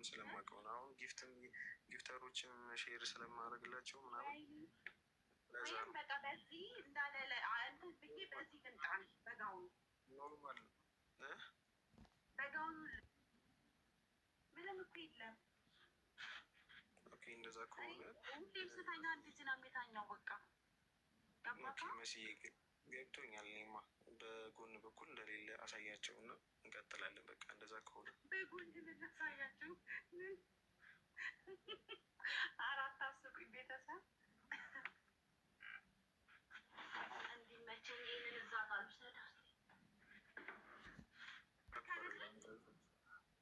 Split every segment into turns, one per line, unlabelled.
የሚለውን ስለማውቀው ነው። አሁን ጊፍተሮችም ሼር ስለማደርግላቸው ምናምን
ወይም በቃ በዚህ እንዳለ እንትን ብዬ በዚህ ልምጣ በጋውኑ
ኖርማል ነው።
በጋውኑ ምንም እኮ የለም።
ኦኬ እንደዛ ከሆነ
ሁሌም ስተኛ ልጅ ነው የሚተኛው። በቃ
መስዬ ገብቶኛል። እኔማ በጎን በኩል እንደሌለ አሳያቸው እና እንቀጥላለን። በቃ እንደዛ ከሆነ
በጎን ልናሳያቸው። አራት አስቁኝ ቤተሰብ እንዲመቸኝ ይህንን እዛ ጋር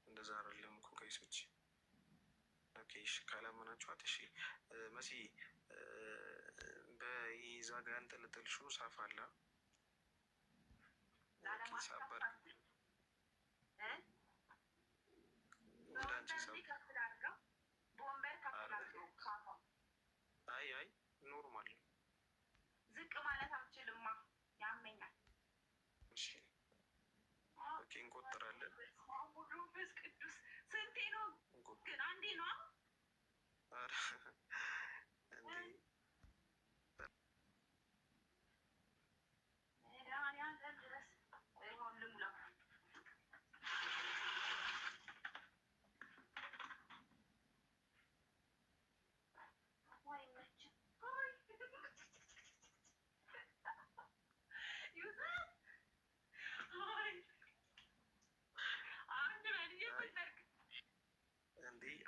እንደዛ አይደለም እኮ ከይሶች። ኦኬ እሺ ካላመናችኋት እሺ መሲ በይዛ ጋር እንጠለጠልሽው ሳፋ አለ ሳባር አይ ኖርማል
ዝቅ ማለት አልችልማ፣ ያመኛል።
እሺ ኦኬ እንቆጥራለን።
መንፈስ ቅዱስ ስንቴ ነው ግን? አንዴ ነው።
ኧረ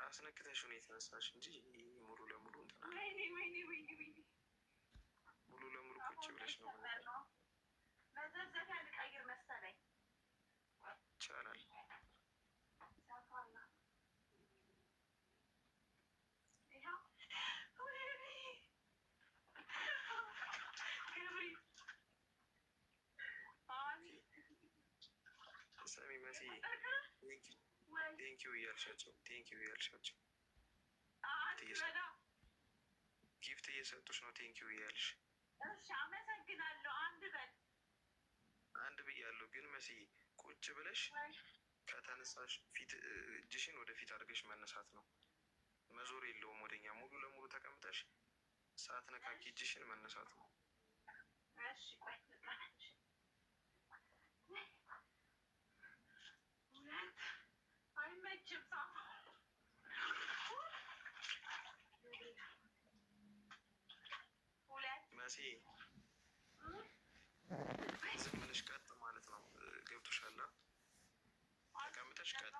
አስነክተሽ ነው የተነሳሽ እንጂ ሙሉ ለሙሉ እንትና ሙሉ ለሙሉ ቁጭ ብለሽ ነው
መዘዘፊያ ልቀይር መሰለኝ።
ይቻላል። ሰሚ መሲ ቴንኪው እያልሻቸው ጊፍት እየሰጡሽ ነው። ቴንኪው እያልሽ
አመሰግናለሁ። አንድ
ብያለሁ። ግን መስዬ ቁጭ ብለሽ ከተነሳሽ ፊት እጅሽን ወደፊት አድርገሽ መነሳት ነው። መዞር የለውም ወደኛ። ሙሉ ለሙሉ ተቀምጠሽ ሰዓት ነካኪ እጅሽን መነሳት ነው።
አይመችም
መሲ ዝም ብለሽ ቀጥ ማለት ነው። ገብቶሻል? ተቀምጠሽ ቀጥ።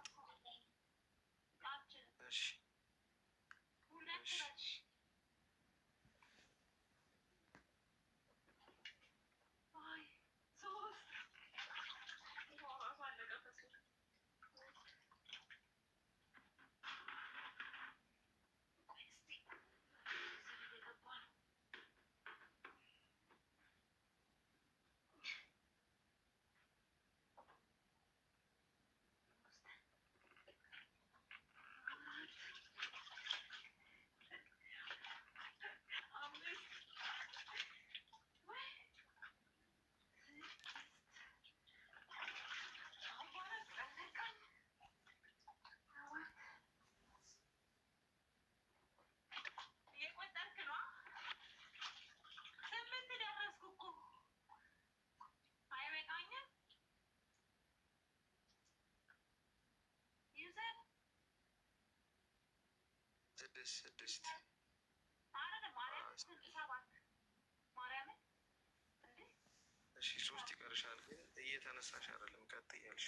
እሺ ስድስት እሺ ሶስት ይቀርሻል። ግን እየተነሳሽ አይደለም፣ ቀጥ እያልሽ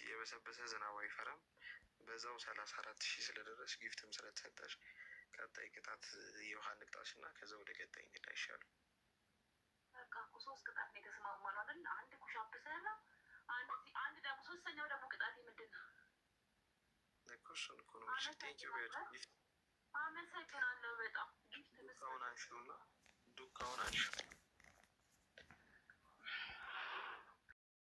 የበሰበሰ ዝናብ አይፈራም። በዛው 34,000 ስለደረስ ጊፍትም ስለተሰጠሽ ቀጣይ ቅጣት የውሃ ንቅጣሽ እና ከዛ ወደ ቀጣይ እንሄድ አይሻልም?
በቃ እኮ 3 ቅጣት ነው የተስማማነው አይደል? አንድ ኩሻፕ ሰራ፣ አንድ ደግሞ ሶስተኛው ደግሞ ቅጣት ምንድን ነው እኮ? እሱን እኮ ነው። አመሰግናለሁ በጣም